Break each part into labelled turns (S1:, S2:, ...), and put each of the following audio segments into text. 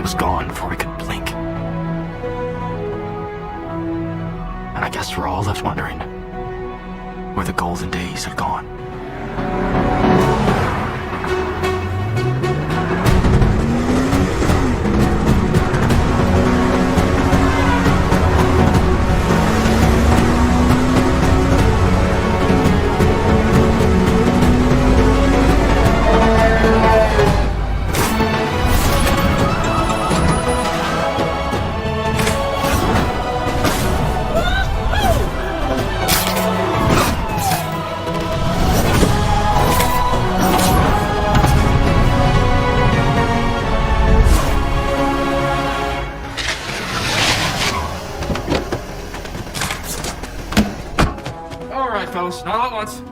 S1: It was gone before we could blink. And I guess we're all left wondering where the golden days had gone.
S2: Fellas, not all at once.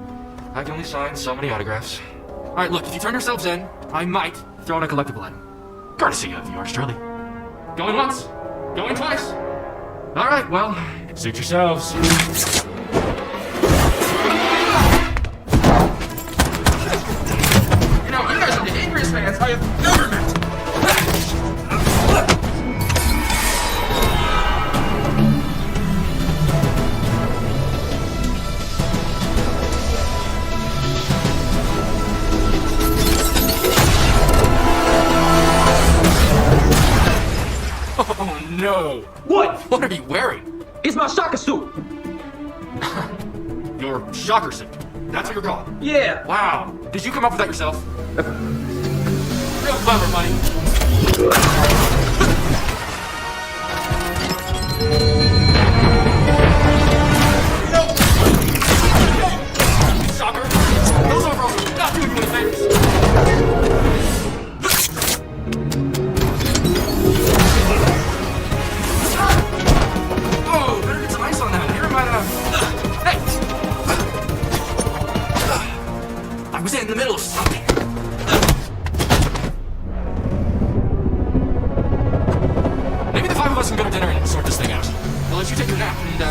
S2: I can only sign so many autographs. Alright, look, if you turn yourselves in, I might throw in a collectible item.
S1: Courtesy of yours truly.
S2: Going once, going twice. Alright, well, suit yourselves. You know, you guys are the angriest fans I have ever met. Oh no!
S3: What?
S2: What are you wearing?
S3: It's my shocker suit.
S2: Your shocker suit. That's what you're called.
S3: Yeah.
S2: Wow. Did you come up with that yourself? Real clever, buddy. Shocker. Those overalls are not doing you any favors. I was in the middle of something. Maybe the five of us can go to dinner and sort this thing out. I'll let you take your nap and,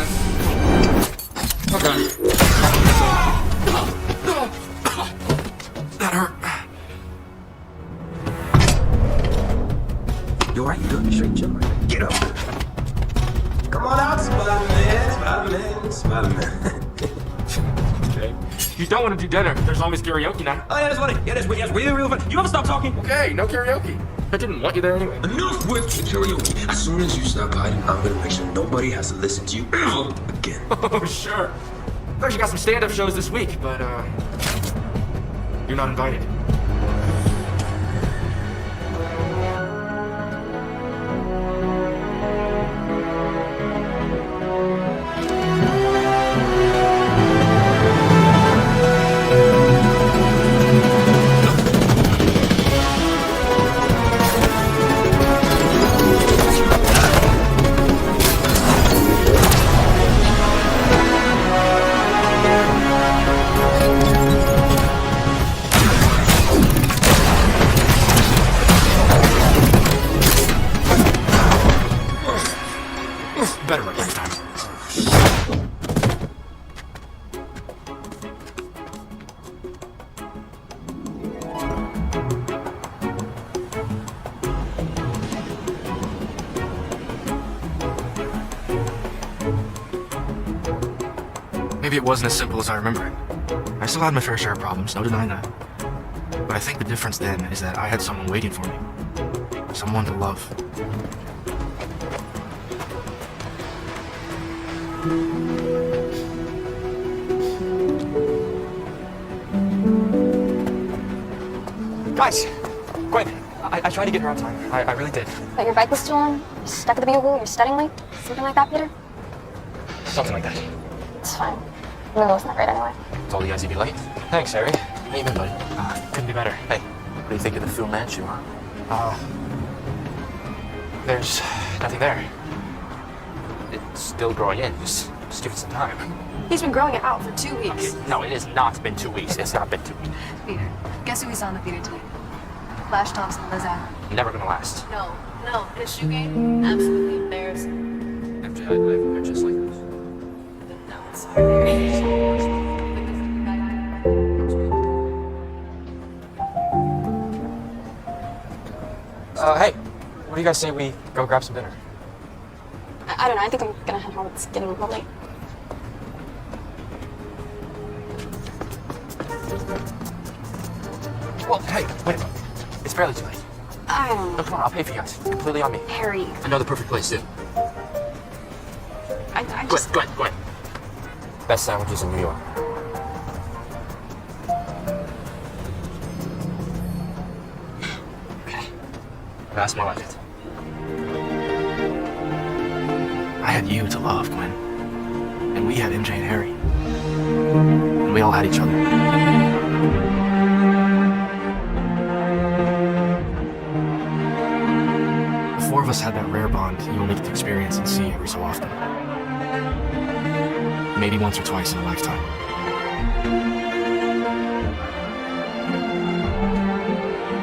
S2: okay. That hurt.
S3: You alright? You good? Straight jump right. Get up. Come on out, Spider-Man. Spider-Man. Spider-Man.
S2: Okay. You don't want to do dinner. There's always karaoke night.
S3: Oh, yeah, that's funny. Yeah, that's really, really funny. You ever stop talking?
S2: Okay, no karaoke. I didn't want you there anyway.
S3: Enough with the karaoke. As soon as you stop hiding, I'm gonna make sure nobody has to listen to you ever again.
S2: Oh, sure. I've actually got some stand-up shows this week, but, you're not invited. Better luck next time. Maybe it wasn't as simple as I remember it. I still had my fair share of problems, no denying that. But I think the difference then is that I had someone waiting for me. Someone to love. Guys, Gwen, I tried to get here on time. I really did.
S4: But your bike was still on? You're stuck at the bugle? You're studying late? Something like that, Peter?
S2: Something like that.
S4: It's fine. The mood wasn't that great anyway.
S2: Told you guys you'd be late. Thanks, Harry. How you been, buddy? Couldn't be better.
S1: Hey, what do you think of the Fu Manchu, huh?
S2: There's nothing there.
S1: It's still growing in. Just give it some time.
S5: He's been growing it out for 2 weeks.
S1: No, it has not been 2 weeks. It's not been 2 weeks.
S5: Peter, guess who we saw in the theater today? Flash Thompson, Liz-Anne.
S1: Never gonna last.
S5: No, in a shoe game, absolutely embarrassing.
S1: MJ, I'm just like this.
S5: No, it's hilarious.
S2: Hey. What do you guys say we go grab some dinner?
S4: I don't know. I think I'm gonna head home. It's getting a little late.
S2: Well, hey, wait a minute. It's barely too late.
S4: I don't
S2: No,
S4: know.
S2: come on, I'll pay for you guys. Completely on me.
S4: Harry,
S2: I know the perfect place, too.
S4: I
S2: Go
S4: just...
S2: ahead, go ahead. Best sandwiches in New York. Okay. That's more like it. I had you to love, Gwen. And we had MJ and Harry. And we all had each other. The four of us had that rare bond you only get to experience and see every so often. Maybe once or twice in a lifetime.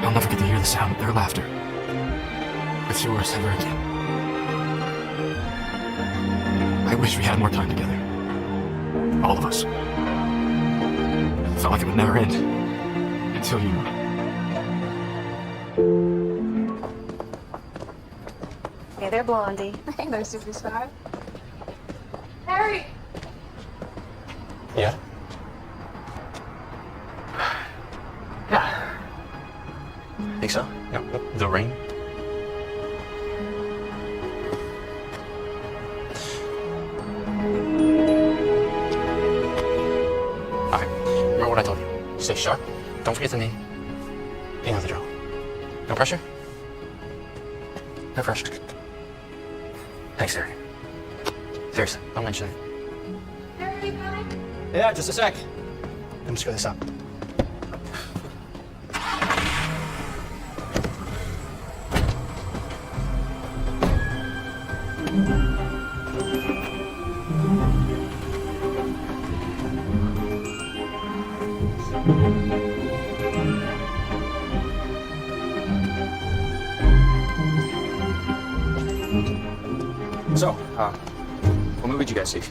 S2: I'll never get to hear the sound of their laughter with yours ever again. I wish we had more time together. All of us. It felt like it would never end until you.
S5: Hey there, Blondie.
S4: Hey there, superstar.
S5: Harry!
S2: Yeah? Yeah. Think so? Yeah. The rain? Alright. Remember what I told you. Stay sharp. Don't forget the knee. You know the drill. No pressure? No pressure. Thanks, Harry. Seriously, don't mention it.
S5: Harry, you coming?
S2: Yeah, just a sec. Let me screw this up. So, what movie did you guys see?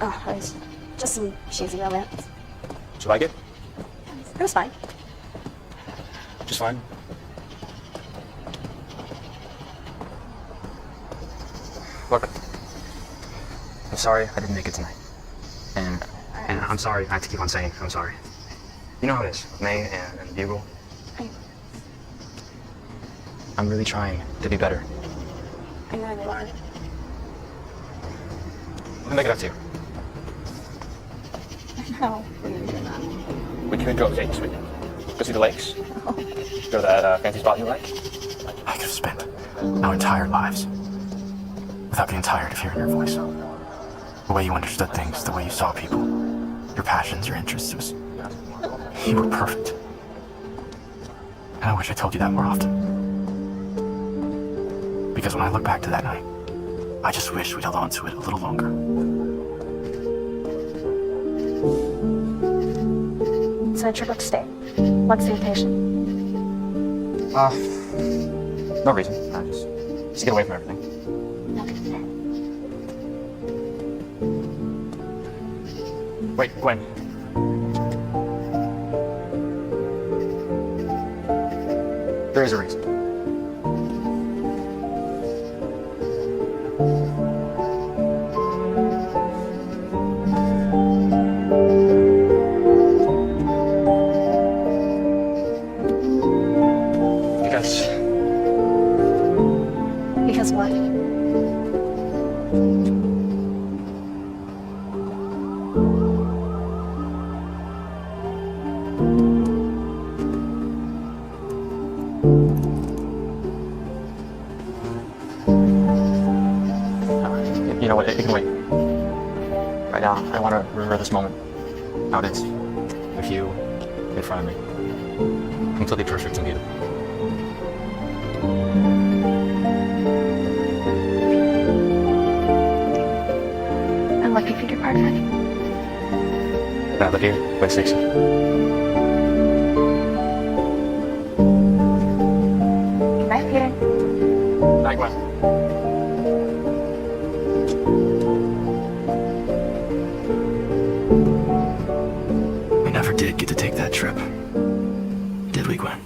S4: Oh, it was just some cheesy romance.
S2: Did you like it?
S4: It was fine.
S2: Just fine. Look, I'm sorry I didn't make it tonight. And I'm sorry I have to keep on saying I'm sorry. You know how it is with May and the Bugle. I'm really trying to be better.
S4: I know you are.
S2: We'll make it up to you.
S4: No.
S2: We can go this weekend. Go see the lakes. Go to that fancy spot you like. I could have spent our entire lives without getting tired of hearing your voice. The way you understood things, the way you saw people, your passions, your interests, it was... You were perfect. And I wish I told you that more often. Because when I look back to that night, I just wish we'd held on to it a little longer.
S4: So it's your book stay. What's the invitation?
S2: No reason. Just get away from everything. Wait, Gwen. There is a reason.
S4: Because what?
S2: You know what? It can wait. Right now, I want to remember this moment. How it is. With you in front of me. Completely perfect and beautiful.
S4: And lucky for your partner.
S2: Now look here, Gwen Stacy.
S4: Night, Peter.
S2: Night, Gwen. We never did get to take that trip. Did we, Gwen?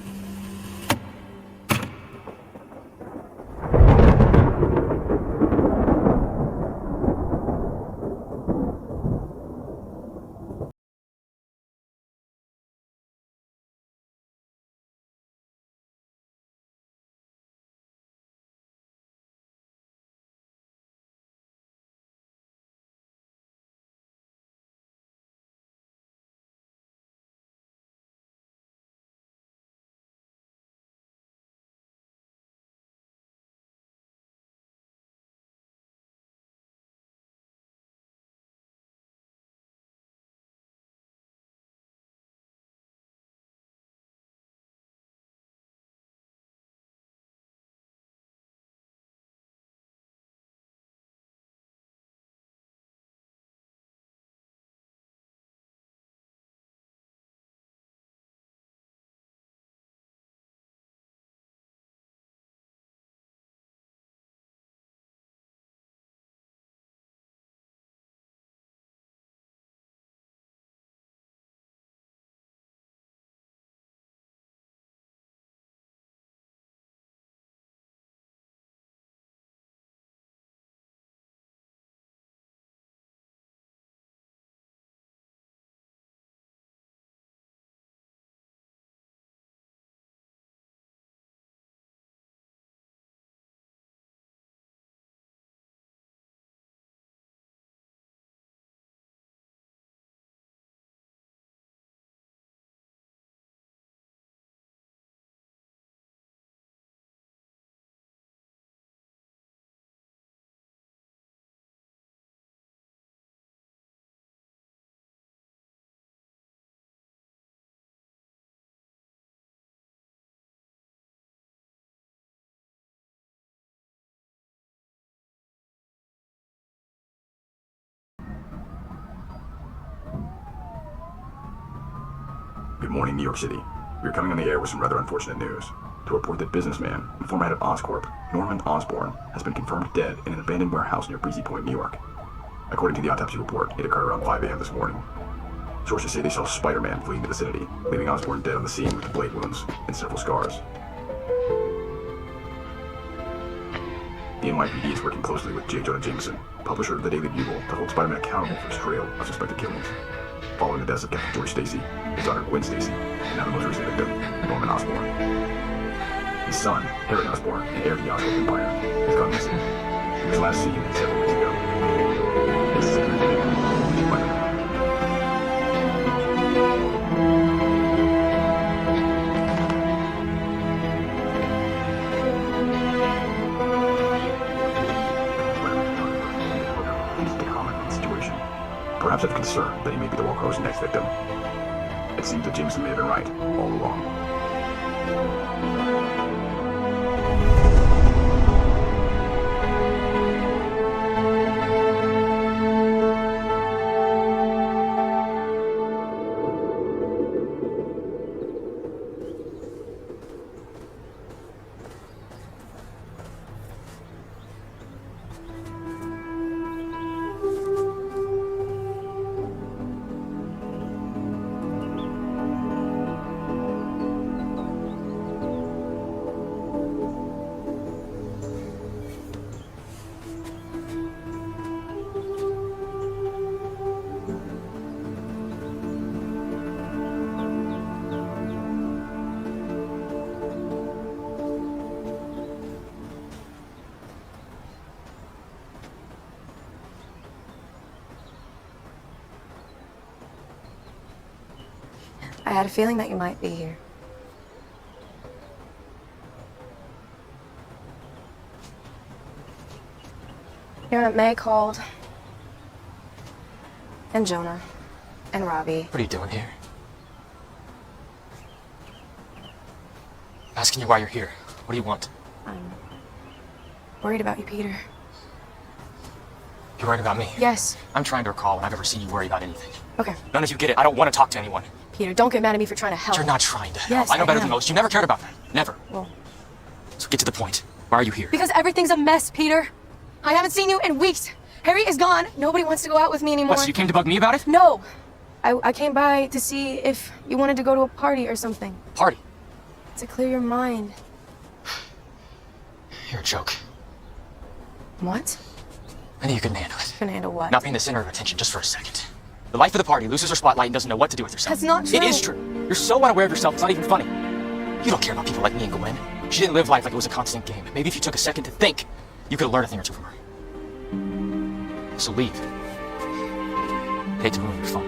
S6: Good morning, New York City. We are coming on the air with some rather unfortunate news to report that businessman and former head of Oscorp, Norman Osborn, has been confirmed dead in an abandoned warehouse near Breezy Point, New York. According to the autopsy report, it occurred around 5 a.m. this morning. Sources say they saw Spider-Man fleeing the vicinity, leaving Osborn dead on the scene with blade wounds and several scars. The NYPD is working closely with J. Jonah Jameson, publisher of the Daily Bugle, to hold Spider-Man accountable for his trail of suspected killings. Following the deaths of Captain George Stacy, his daughter Gwen Stacy, and now the most recent victim, Norman Osborn. His son, Harry Osborn, and heir to the Oscorp Empire, has gone missing. He was last seen several weeks ago. This is Spider-Man. Perhaps of concern that he may be the Walker's next victim. It seems that Jameson may have been right all along.
S5: I had a feeling that you might be here. Your Aunt May called. And Jonah. And Robbie.
S2: What are you doing here? Asking you why you're here. What do you want?
S5: I'm worried about you, Peter.
S2: You're worried about me?
S5: Yes.
S2: I'm trying to recall when I've ever seen you worry about anything.
S5: Okay.
S2: None of you get it. I don't want to talk to anyone.
S5: Peter, don't get mad at me for trying to help.
S2: You're not trying to help.
S5: Yes,
S2: I know
S5: I
S2: better
S5: am.
S2: than most. You never cared about that. Never.
S5: Well,
S2: So get to the point. Why are you here?
S5: because everything's a mess, Peter. I haven't seen you in weeks. Harry is gone. Nobody wants to go out with me anymore.
S2: What, so you came to bug me about it?
S5: No. I came by to see if you wanted to go to a party or something.
S2: Party.
S5: To clear your mind.
S2: You're a joke.
S5: What?
S2: I knew you couldn't handle it.
S5: Can handle what?
S2: Not being the center of attention just for a second. The life of the party loses her spotlight and doesn't know what to do with herself.
S5: That's not true.
S2: It is true. You're so unaware of yourself, it's not even funny. You don't care about people like me and Gwen. She didn't live life like it was a constant game. Maybe if you took a second to think, you could have learned a thing or two from her. So leave. I hate to ruin your fun.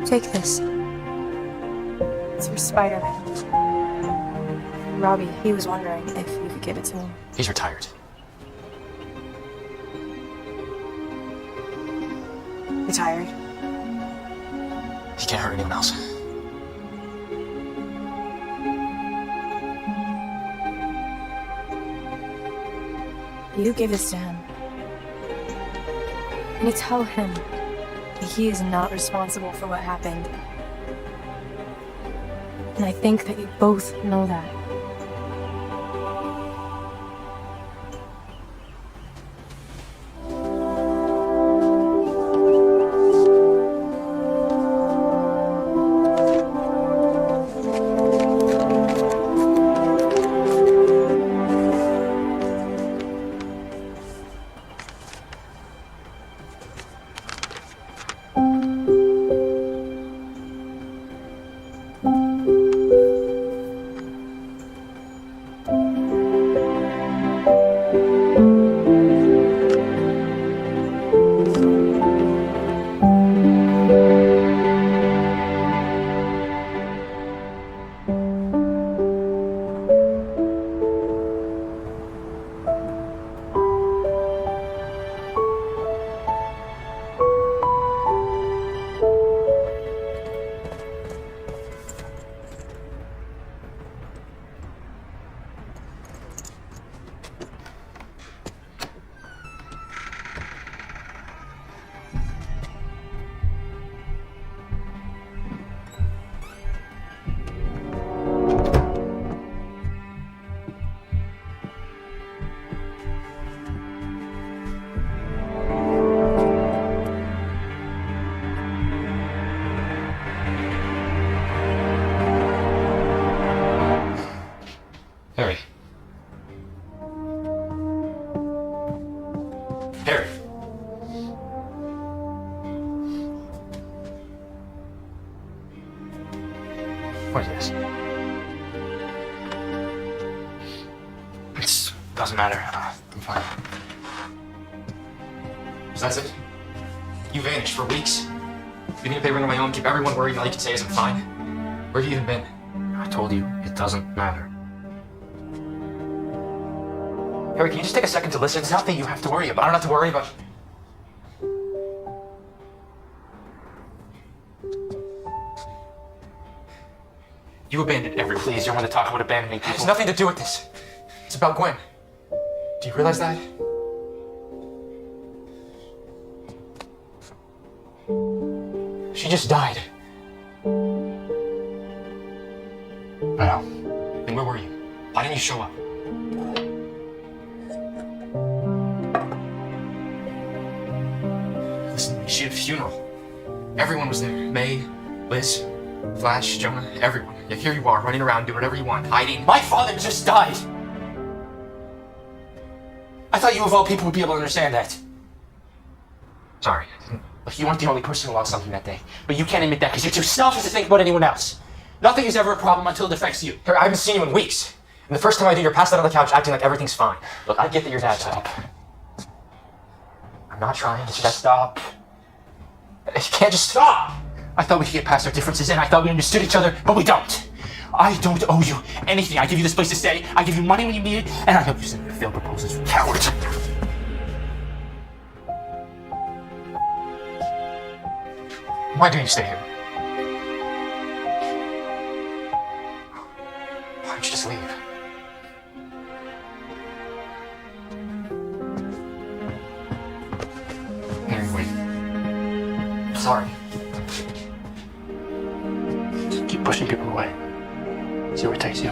S5: Take this. It's for Spider-Man. Robbie, he was wondering if you could give it to me.
S2: He's retired.
S5: Retired?
S2: He can't hurt anyone else.
S5: You give this to him. And you tell him that he is not responsible for what happened. And I think that you both know that.
S2: What is this? It doesn't matter. I'm fine. So that's it? You vanished for weeks. You need a paper on my own, keep everyone worried, all you can say is I'm fine. Where have you even been? I told you, it doesn't matter. Harry, can you just take a second to listen? It's nothing you have to worry about. I don't have to worry about... You abandoned everyone. Please, you don't want to talk about abandoning people. It has nothing to do with this. It's about Gwen. Do you realize that? She just died. I know. Then where were you? Why didn't you show up? Listen to me, she had a funeral. Everyone was there. May, Liz, Flash, Jonah, everyone. Yet here you are, running around, doing whatever you want, hiding. My father just died! I thought you of all people would be able to understand that. Sorry. Look, you weren't the only person who lost something that day. But you can't admit that because you're too selfish to think about anyone else. Nothing is ever a problem until it affects you. Harry, I haven't seen you in weeks. And the first time I do, you're passed out on the couch acting like everything's fine. Look, I get that your dad died. I'm not trying to just stop. You can't just stop! I thought we could get past our differences and I thought we understood each other, but we don't. I don't owe you anything. I give you this place to stay, I give you money when you need it, and I help you send your failed proposals, you coward. Why do you stay here? Why don't you just leave? Harry, wait. I'm sorry. Just keep pushing people away. See where it takes you.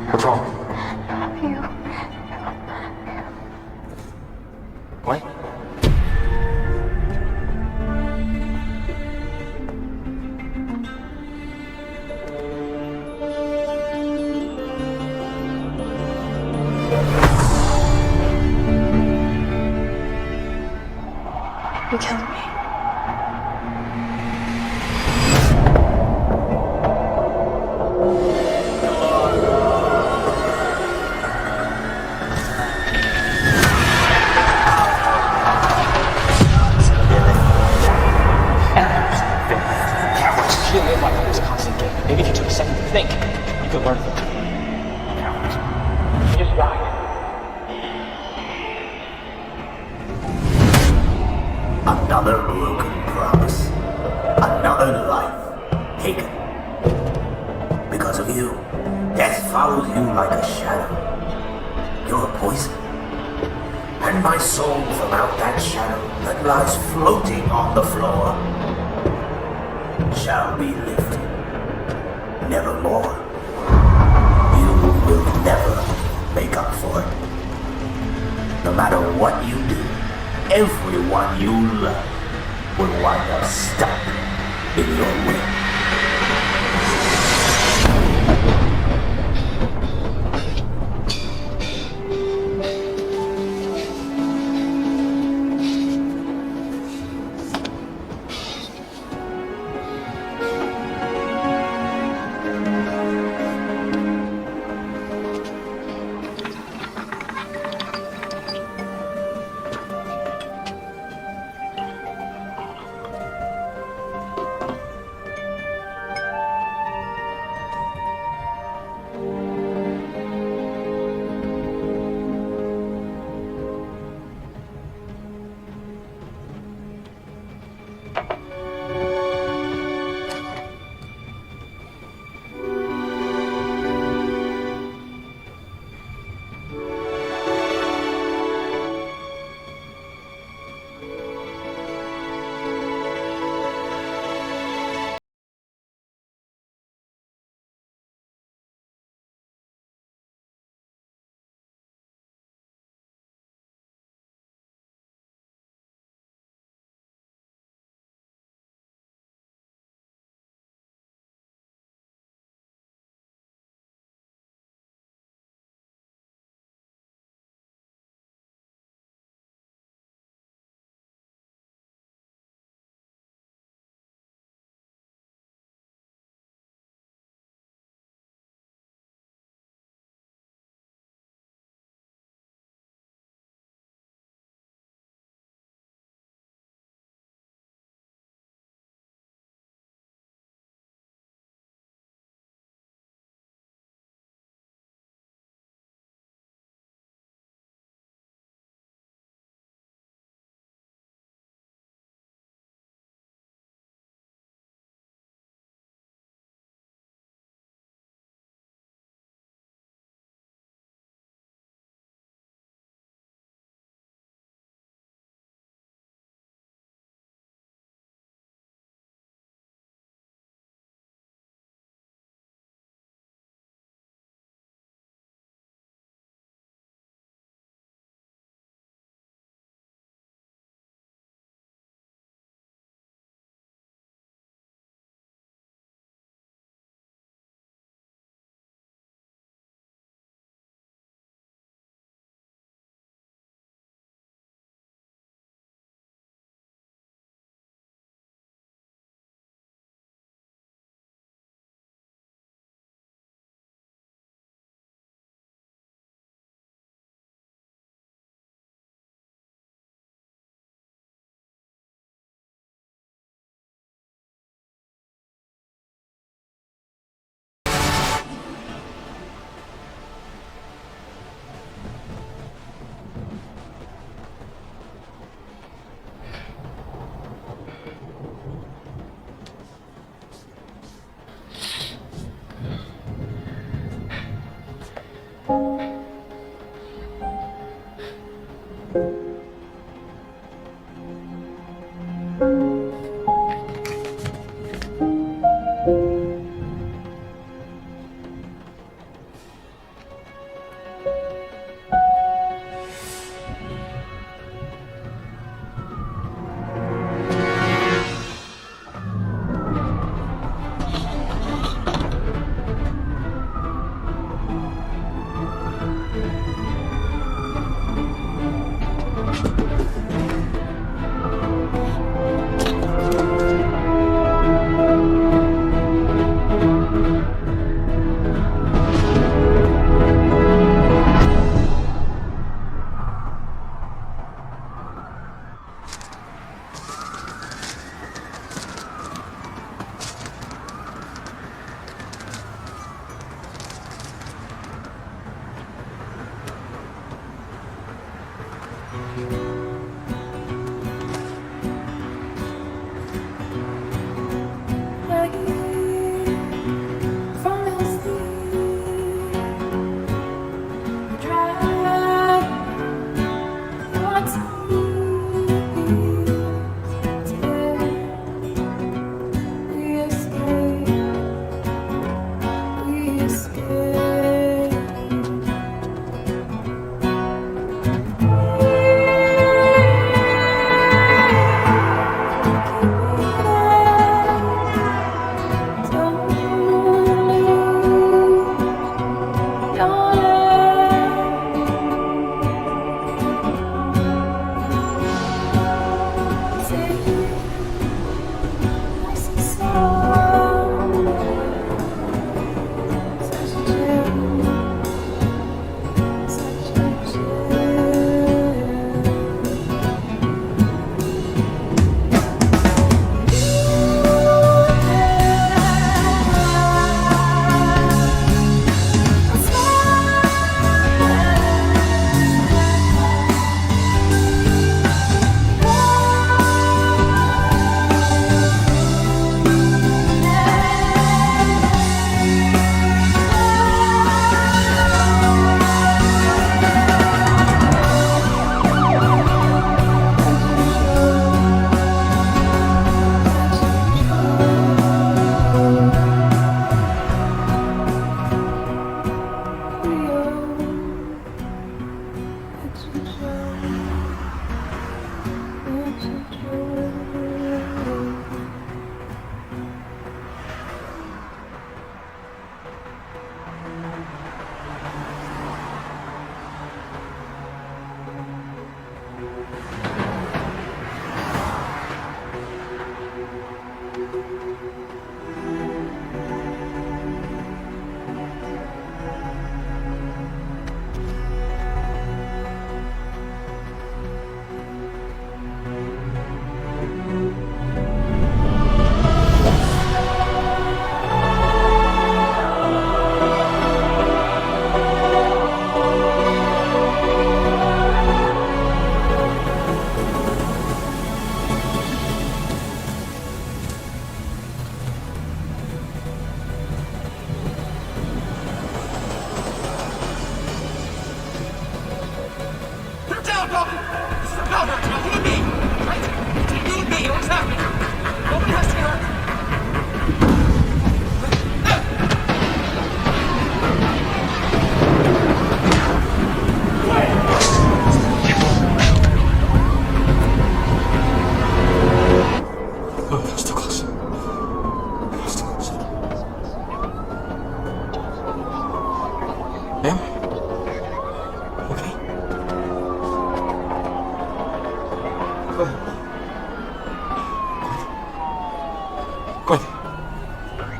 S2: What's wrong?
S4: You.
S2: What?
S4: You killed me.
S2: She didn't live like it was a constant game. Maybe if you took a second to think, you could learn from it. Cowards. She just died.
S7: Another broken promise. Another life taken. Because of you, death follows you like a shadow. You're a poison. And my soul from out that shadow that lies floating on the floor shall be lifted. Nevermore. You will never make up for it. No matter what you do, everyone you love will wind up stuck in your way.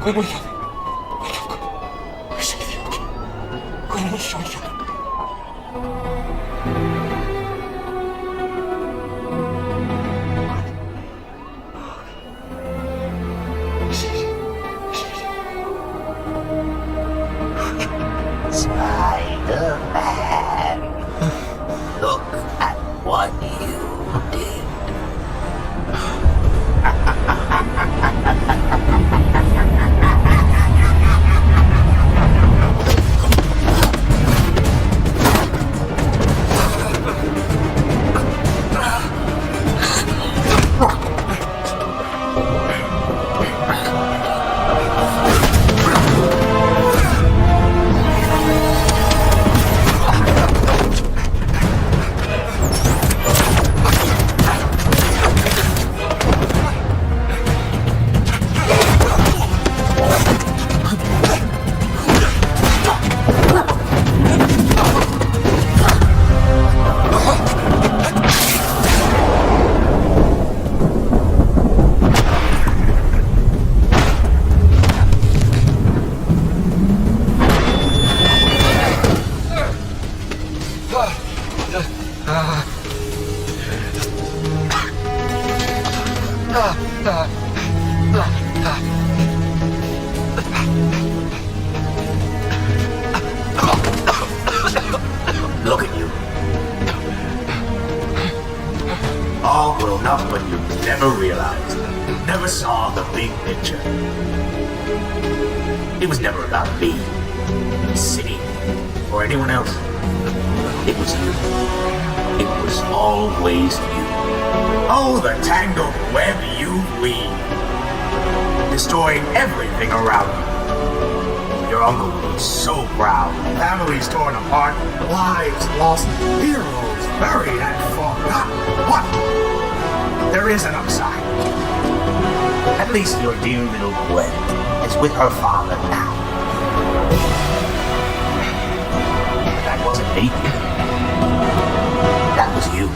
S2: Gwen, wake up. Wake up, Gwen. We're safe here, okay? Gwen, I need you to wake up.
S7: Spider-Man, look at what you did. Look at you. All grown up, but you never realized, never saw the big picture. It was never about me, the city, or anyone else. It was you. It was always you. Oh, the tangled web you weave, destroying everything around you. Your uncle was so proud. Families torn apart, lives lost, heroes buried and forgotten. What? There is an upside. At least your dear little Gwen is with her father now. That wasn't me. That was you.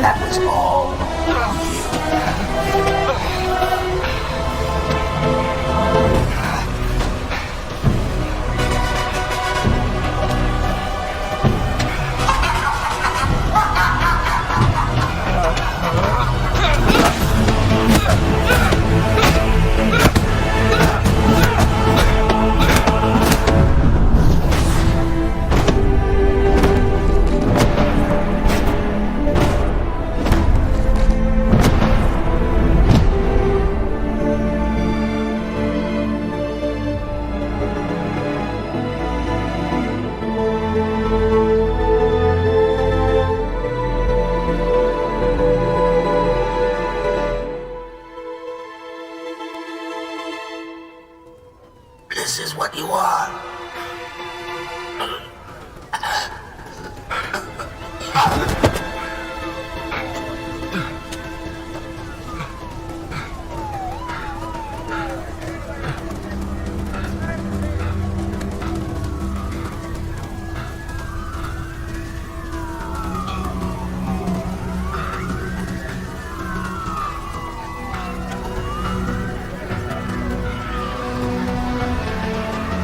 S7: That was all you. This is what you are.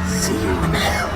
S7: See you in hell.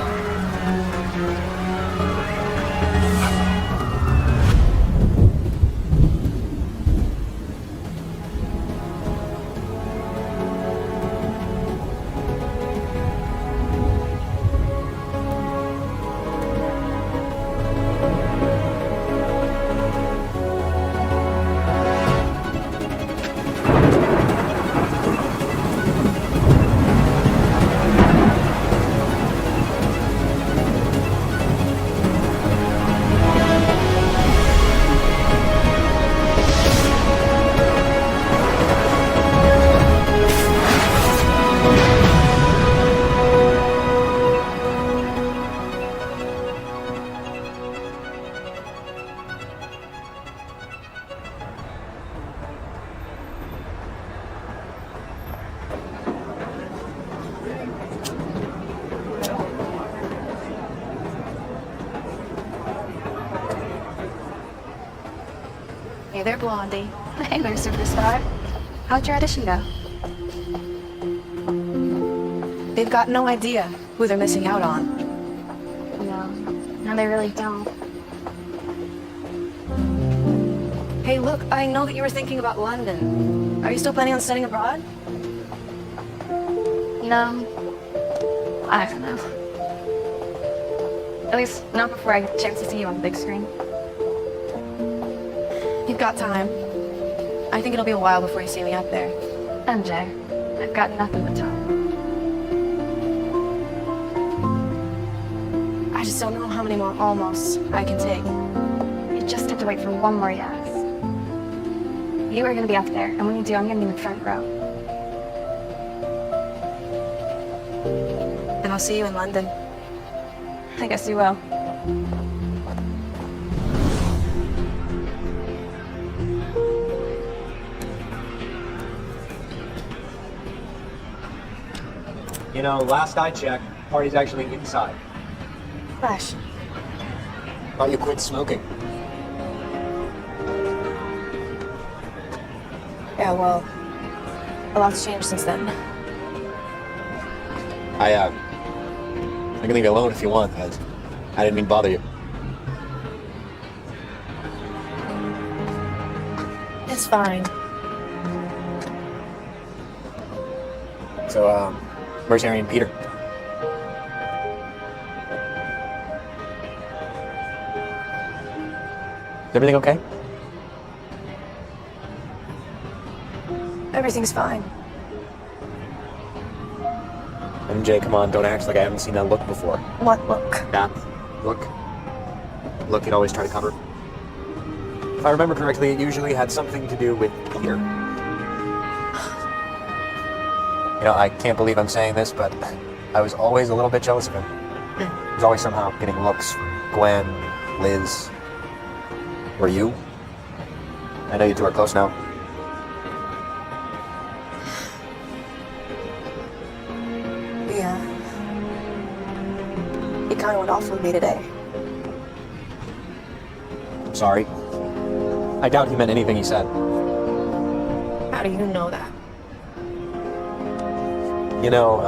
S4: Hey there, Blondie. Hey there, superstar. How'd your audition go?
S5: They've got no idea who they're missing out on.
S4: No, they really don't.
S5: Hey, look, I know that you were thinking about London. Are you still planning on studying abroad?
S4: No, I don't know. At least not before I get a chance to see you on the big screen.
S5: You've got time. I think it'll be a while before you see me up there.
S4: MJ, I've got nothing but time.
S5: I just don't know how many more almost I can take.
S4: You just have to wait for one more yes. You are gonna be up there, and when you do, I'm gonna be in the front row.
S5: And I'll see you in London.
S4: I guess you will.
S8: You know, last I checked, party's actually inside.
S5: Flash.
S8: Thought you quit smoking.
S5: Yeah, well, a lot's changed since then.
S8: I can leave you alone if you want. I didn't mean to bother you.
S5: It's fine.
S8: So, where's Harry and Peter? Is everything okay?
S5: Everything's fine.
S8: MJ, come on, don't act like I haven't seen that look before.
S5: What look?
S8: That look. Look you'd always try to cover. If I remember correctly, it usually had something to do with Peter. You know, I can't believe I'm saying this, but I was always a little bit jealous of him. He was always somehow getting looks from Gwen, Liz, or you. I know you two are close now.
S5: Yeah. He kind of went off with me today.
S8: I'm sorry. I doubt he meant anything he said.
S5: How do you know that?
S8: You know,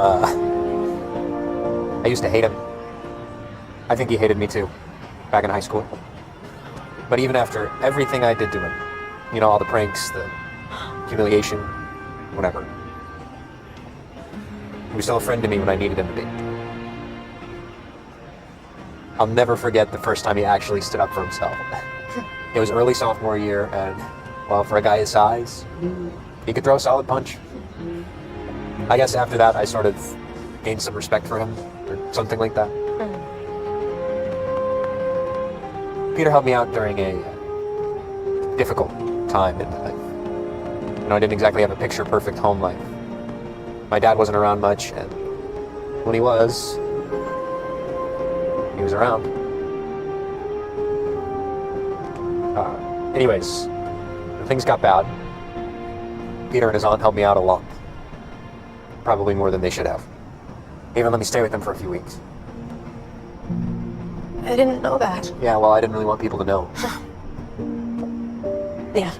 S8: I used to hate him. I think he hated me too, back in high school. But even after everything I did to him, you know, all the pranks, the humiliation, whatever, he was still a friend to me when I needed him to be. I'll never forget the first time he actually stood up for himself. It was early sophomore year, and, well, for a guy his size, he could throw a solid punch. I guess after that, I sort of gained some respect for him, or something like that. Peter helped me out during a difficult time in my life. You know, I didn't exactly have a picture-perfect home life. My dad wasn't around much, and when he was around. Anyways, things got bad. Peter and his aunt helped me out a lot. Probably more than they should have. They even let me stay with them for a few weeks.
S5: I didn't know that.
S8: Yeah, well, I didn't really want people to know.
S5: Yeah.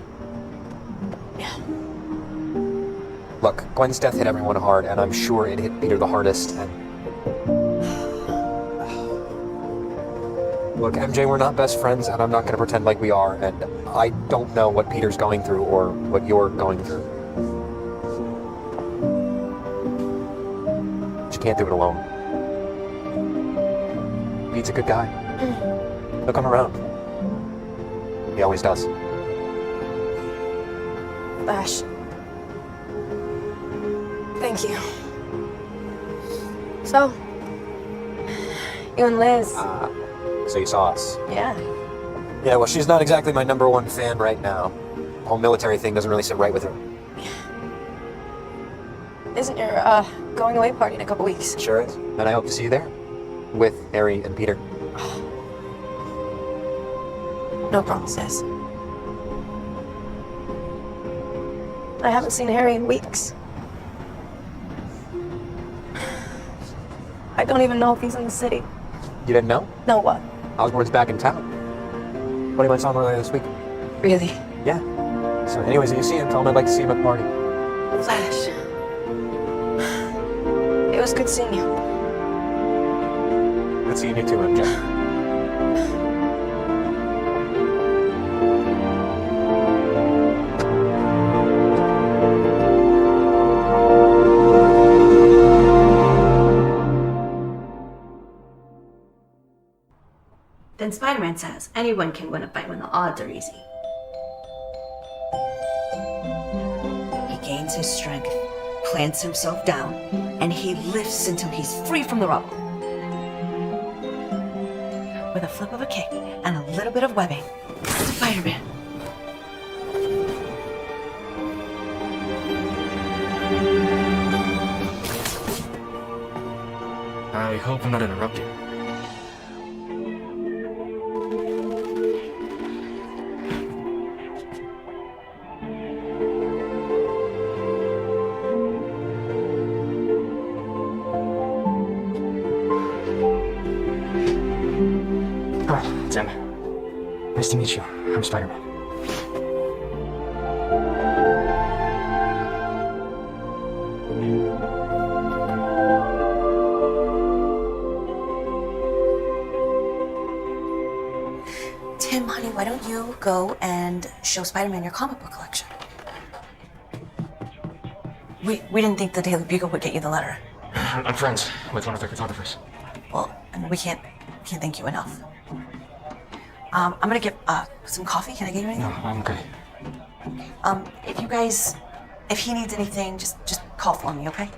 S8: Look, Gwen's death hit everyone hard, and I'm sure it hit Peter the hardest, and... Look, MJ, we're not best friends, and I'm not going to pretend like we are, and I don't know what Peter's going through or what you're going through. But you can't do it alone. Pete's a good guy. He'll come around. He always does.
S5: Ash. Thank you. So, you and Liz.
S8: So you saw us.
S5: Yeah.
S8: Yeah, well, she's not exactly my #1 fan right now. The whole military thing doesn't really sit right with her.
S5: Isn't your, going away party in a couple weeks?
S8: Sure is. And I hope to see you there. With Harry and Peter.
S5: No promises. I haven't seen Harry in weeks. I don't even know if he's in the city.
S8: You didn't know?
S5: Know what?
S8: Osborne's back in town. What went on earlier this week?
S5: Really?
S8: Yeah. So anyways, if you see him, tell him I'd like to see him at the party.
S5: Flash. It was good seeing you.
S8: Good seeing you too, MJ.
S9: Then Spider-Man says anyone can win a fight when the odds are easy. He gains his strength, plants himself down, and he lifts until he's free from the rubble. With a flip of a kick and a little bit of webbing, Spider-Man.
S1: I hope I'm not interrupting. Tim. Nice to meet you. I'm Spider-Man.
S9: Tim, honey, why don't you go and show Spider-Man your comic book collection? We didn't think the Daily Bugle would get you the letter.
S2: I'm friends with one of their photographers.
S9: Well, I mean, we can't thank you enough. I'm gonna get some coffee. Can I get you anything?
S2: No, I'm okay.
S9: If he needs anything, just call for me, okay?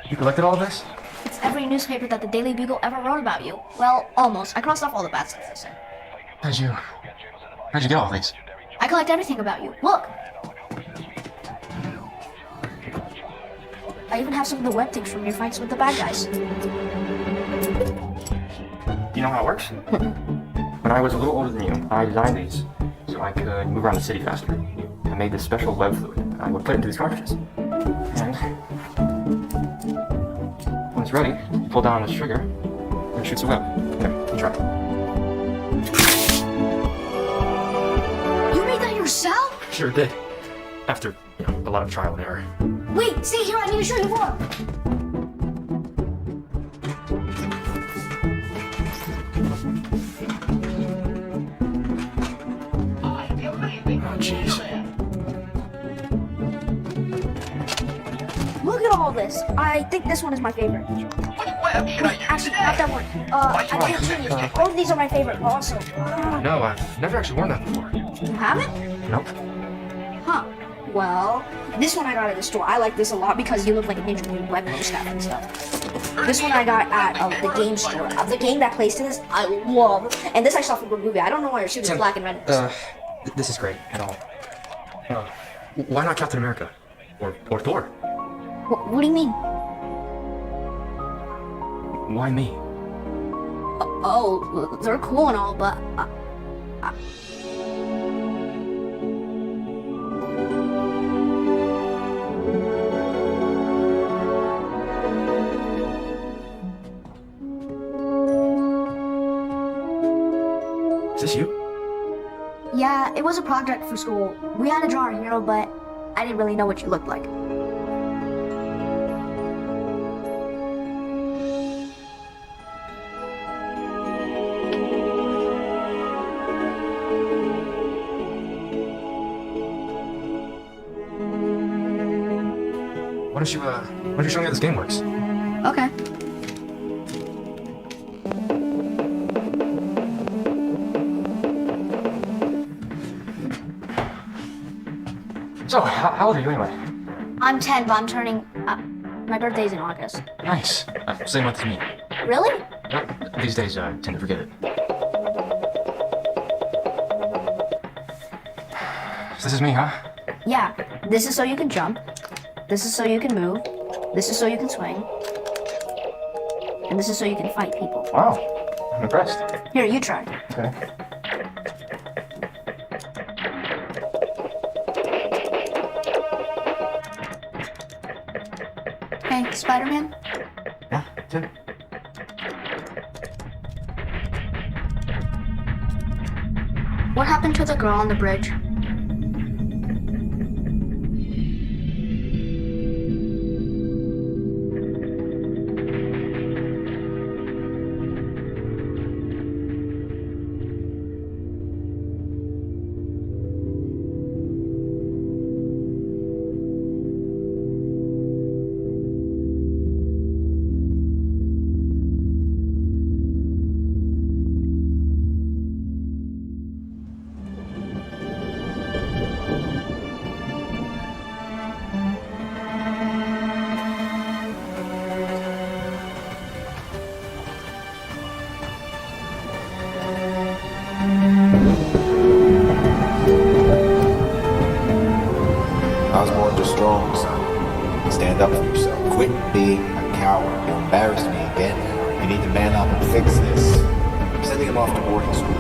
S2: You collected all of this?
S10: It's every newspaper that the Daily Bugle ever wrote about you. Well, almost. I crossed off all the bad stuff they said.
S2: How'd you get all these?
S10: I collect everything about you. Look! I even have some of the web tapes from your fights with the bad guys.
S2: You know how it works? When I was a little older than you, I designed these so I could move around the city faster. I made this special web fluid. I would put it into these cartridges. And when it's ready, you pull down on this trigger and it shoots a web. Here, you try.
S10: You made that yourself?
S2: Sure did. After, a lot of trial and error.
S10: Wait, stay here. I need to show you more.
S2: Oh, jeez.
S10: Look at all this. I think this one is my favorite. Actually, not that one. I can't show you. Both of these are my favorite also.
S2: No, I've never actually worn that before.
S10: You haven't?
S2: Nope.
S10: Huh. Well, this one I got at the store. I like this a lot because you look like a ninja when you web stuff and stuff. This one I got at the game store. The game that plays to this, I love. And this I saw from a movie. I don't know why your suit is black and red.
S2: This is great at all. Why not Captain America? Or Thor?
S10: What do you mean?
S2: Why me?
S10: Oh, they're cool and all, but
S2: Is this you?
S10: yeah, it was a project for school. We had to draw a hero, but I didn't really know what you looked like.
S2: Why don't you show me how this game works?
S10: Okay.
S2: So, how old are you anyway?
S10: I'm 10, but I'm turning. My birthday's in August.
S2: Nice. Same month as me.
S10: Really?
S2: These days, I tend to forget it. So this is me, huh?
S10: Yeah. This is so you can jump. This is so you can move. This is so you can swing. And this is so you can fight people.
S2: Wow. I'm impressed.
S10: Here, you try.
S2: Okay.
S10: Hey, Spider-Man?
S2: Yeah, Tim.
S10: What happened to the girl on the bridge?
S11: Osborn, just strong, son. Stand up for yourself. Quit being a coward. You embarrassed me again. You need to man up and fix this. I'm sending him off to boarding school.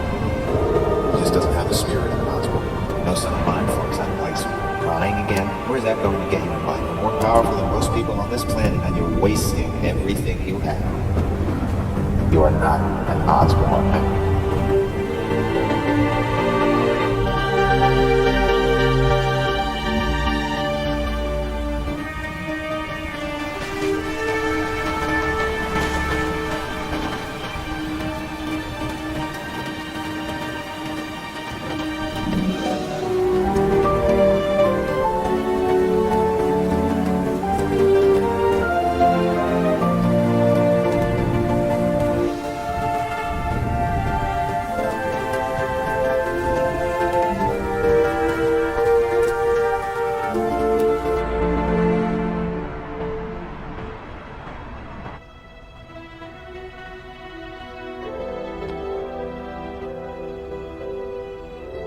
S11: He just doesn't have the spirit of an Osborn. No son of mine fucks out of high school. Crying again? Where's that going to get you in life? You're more powerful than most people on this planet, and you're wasting everything you have. You are not an Osborn.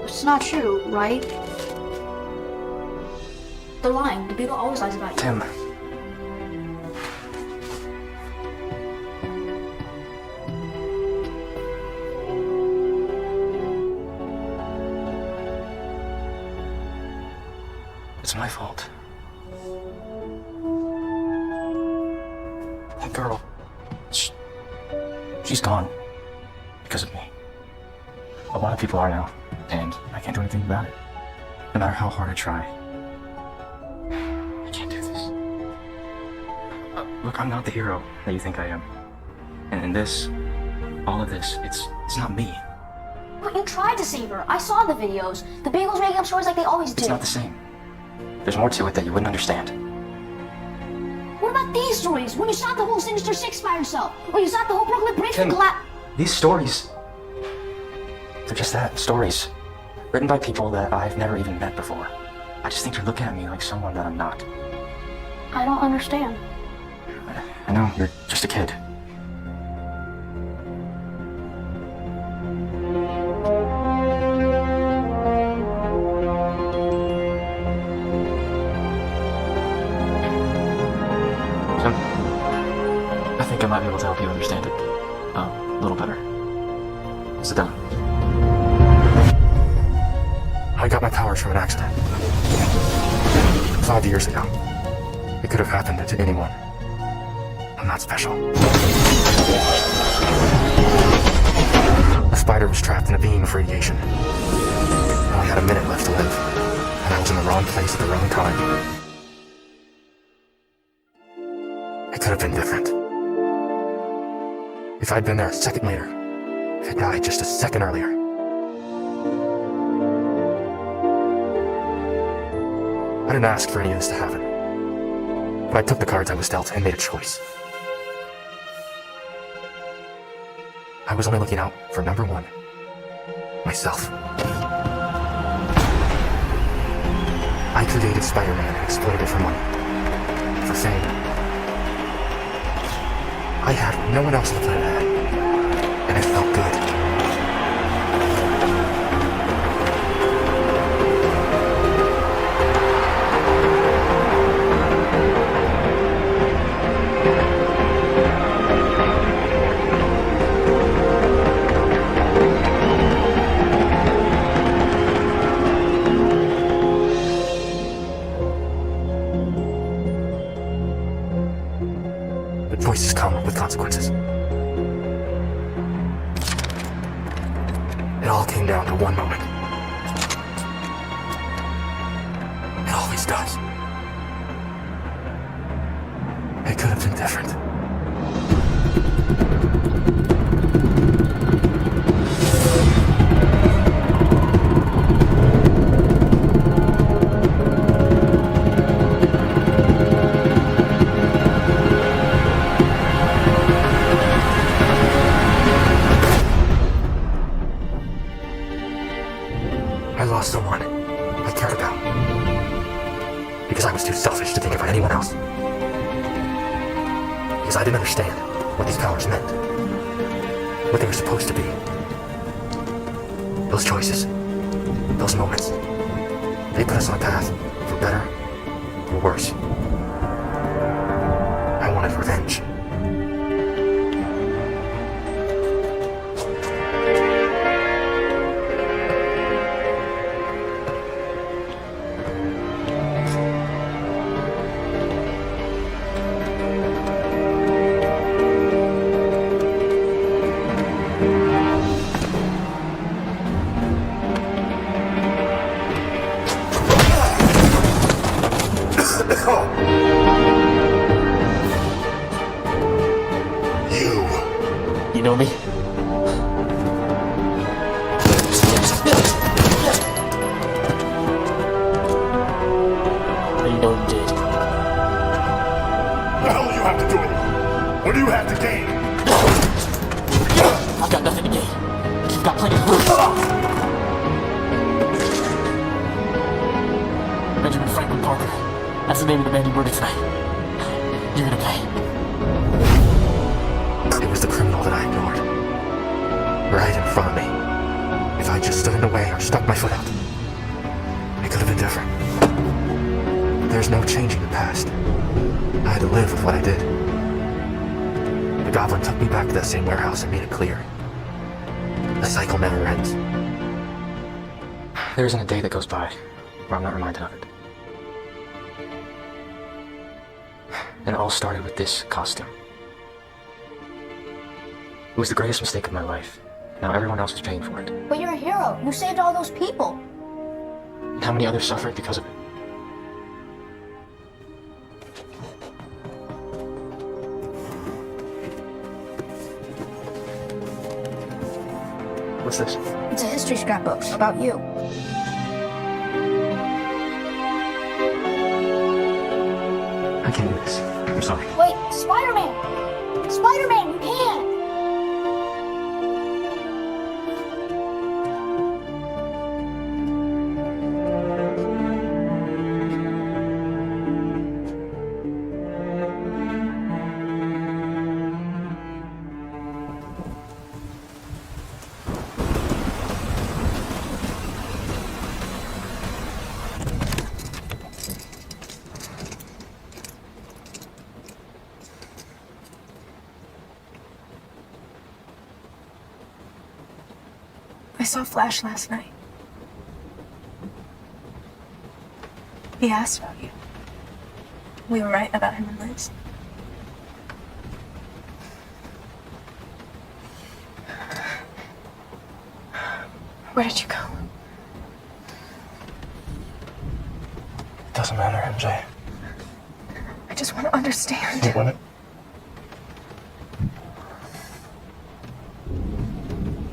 S10: It's not true, right? They're lying. The Beagle always lies about you.
S2: Tim. It's my fault. That girl, she's gone because of me. A lot of people are now, and I can't do anything about it. No matter how hard I try. I can't do this. Look, I'm not the hero that you think I am. And in this, all of this, it's not me.
S10: But you tried to save her. I saw the videos. The Beagle's making up stories like they always do.
S2: It's not the same. There's more to it that you wouldn't understand.
S10: What about these stories? When you shot the whole Sinister Six by yourself? When you shot the whole Brooklyn Bridge
S2: Tim,
S10: from collapse?
S2: these stories, they're just that, stories. Written by people that I've never even met before. I just think you're looking at me like someone that I'm not.
S10: I don't understand.
S2: I know, you're just a kid. Tim, I think I might be able to help you understand it a little better. Sit down. I got my powers from an accident. 5 years ago. It could have happened to anyone. I'm not special. A spider was trapped in a beam of radiation. I only had a minute left to live, and I was in the wrong place at the wrong time. It could have been different. If I'd been there a second later, if I'd died just a second earlier. I didn't ask for any of this to happen. But I took the cards I was dealt and made a choice. I was only looking out for number one, myself. I created Spider-Man and exploited it for money, for fame. I had what no one else on the planet had, and it felt good. Choices come with consequences. It all came down to one moment. It always does. It could have been different. I lost someone I cared about. Because I was too selfish to think about anyone else. Because I didn't understand what these powers meant. What they were supposed to be. Those choices. Those moments. They put us on a path for better or worse. I wanted revenge. know me? You know you did.
S6: What the hell do you have to do with it? What do you have to gain?
S2: I've got nothing to gain. You've got plenty to lose. Benjamin Franklin Parker. That's the name of the man you murdered tonight. You're gonna pay.
S1: It was the criminal that I ignored. Right in front of me. If I just stood in the way or stuck my foot out, it could have been different. There's no changing the past. I had to live with what I did. The goblin took me back to that same warehouse and made it clear. The cycle never ends.
S2: There isn't a day that goes by where I'm not reminded of it. And it all started with this costume. It was the greatest mistake of my life. Now everyone else is paying for it.
S10: But you're a hero. You saved all those people.
S2: And how many others suffered because of it? What's this?
S10: It's a history scrapbook about you.
S1: I can't do this. I'm sorry.
S10: Wait, Spider-Man! Spider-Man, you can!
S5: I saw Flash last night. He asked about you. We were right about him and Liz. Where did you go?
S2: It doesn't matter, MJ.
S5: I just want to understand.
S2: You want it?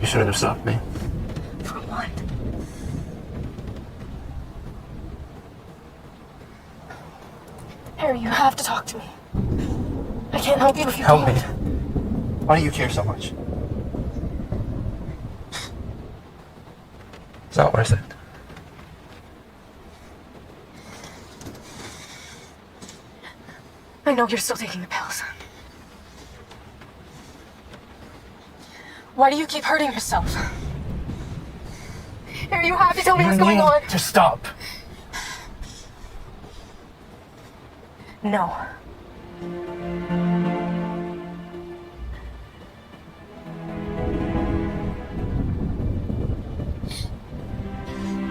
S2: You shouldn't have stopped me.
S5: For what? Harry, you have to talk to me. I can't help you if you
S2: Help
S5: don't.
S2: me. Why do you care so much? It's not worth it.
S5: I know you're still taking the pills. Why do you keep hurting yourself? Harry, you have to tell me what's going on.
S2: To stop.
S5: No.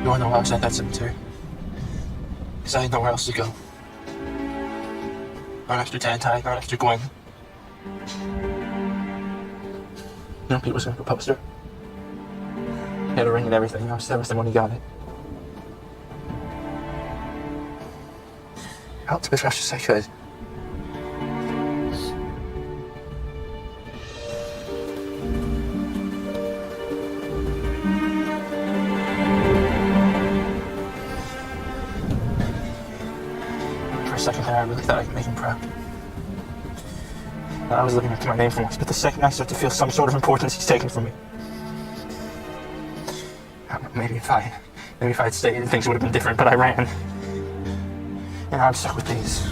S2: You wanna know why I was at that cemetery? Because I had nowhere else to go. Not after Tantine, not after Gwen. You know, Pete was gonna propose to her. He had a ring and everything. I was devastated when he got it. I helped him as much as I could. For a second there, I really thought I could make him proud. I was living up to my name for once, but the second I start to feel some sort of importance, he's taken from me. Maybe if I had stayed, things would have been different, but I ran. And now I'm stuck with these.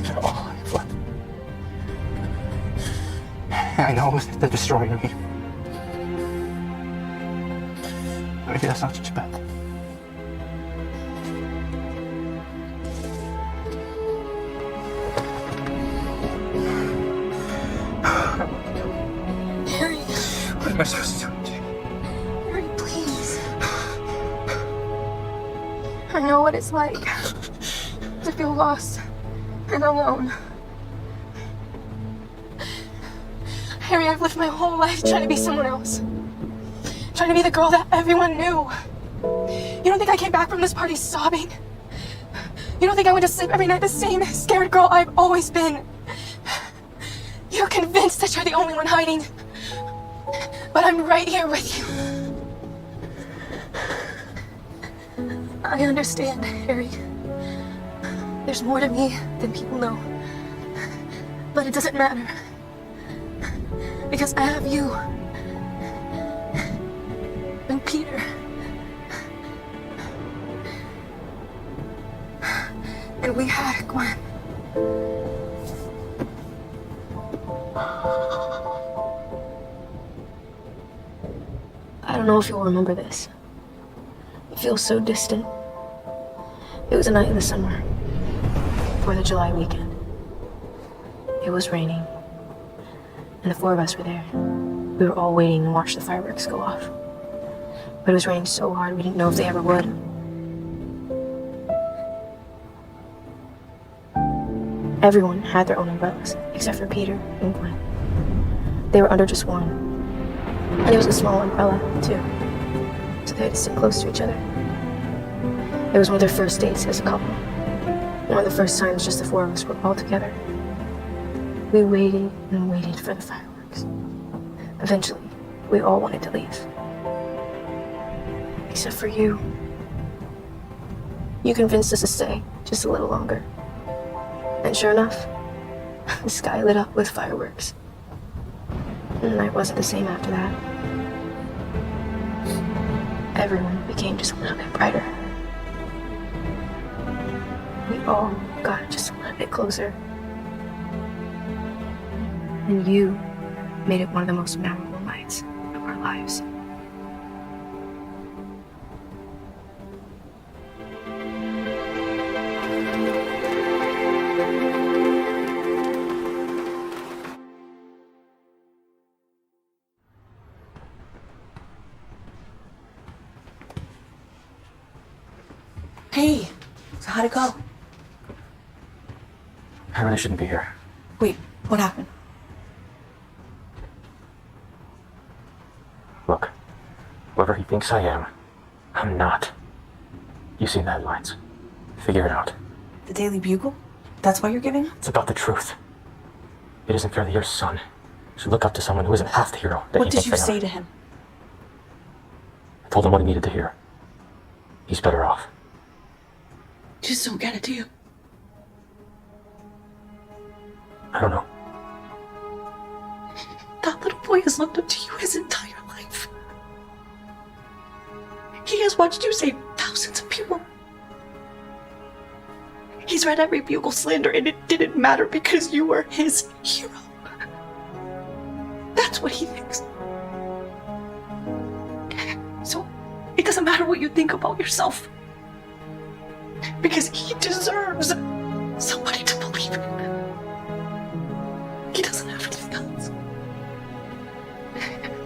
S2: They're all I have left. And I know they're destroying me. Maybe that's not such a bad thing.
S5: Harry,
S2: What am I supposed to do?
S5: Harry, please. I know what it's like to feel lost and alone. Harry, I've lived my whole life trying to be someone else. Trying to be the girl that everyone knew. You don't think I came back from this party sobbing? You don't think I went to sleep every night the same scared girl I've always been? You're convinced that you're the only one hiding. But I'm right here with you. I understand, Harry. There's more to me than people know. But it doesn't matter. Because I have you. And Peter. And we had Gwen. I don't know if you'll remember this. It feels so distant. It was a night in the summer, before the July weekend. It was raining, and the four of us were there. We were all waiting to watch the fireworks go off. But it was raining so hard we didn't know if they ever would. Everyone had their own umbrellas, except for Peter and Gwen. They were under just one. And it was a small umbrella, too. So they had to sit close to each other. It was one of their first dates as a couple. One of the first times just the four of us were all together. We waited and waited for the fireworks. Eventually, we all wanted to leave. Except for you. You convinced us to stay just a little longer. And sure enough, the sky lit up with fireworks. And the night wasn't the same after that. Everyone became just a little bit brighter. We all got just a little bit closer. And you made it one of the most memorable nights of our lives.
S9: Hey, so how'd it go?
S2: I really shouldn't be here.
S9: Wait, what happened?
S2: Look, whoever he thinks I am, I'm not. You've seen the headlines. Figure it out.
S9: The Daily Bugle? That's why you're giving up?
S2: It's about the truth. It isn't fair that your son should look up to someone who isn't half the hero that
S9: What
S2: he
S9: did
S2: thinks
S9: you
S2: they
S9: say
S2: are.
S9: to him?
S2: I told him what he needed to hear. He's better off.
S9: Just don't get it, do you?
S2: I don't know.
S9: That little boy has looked up to you his entire life. He has watched you save thousands of people. He's read every Bugle slander and it didn't matter because you were his hero. That's what he thinks. So, it doesn't matter what you think about yourself. Because he deserves somebody to believe in. He doesn't have anything else.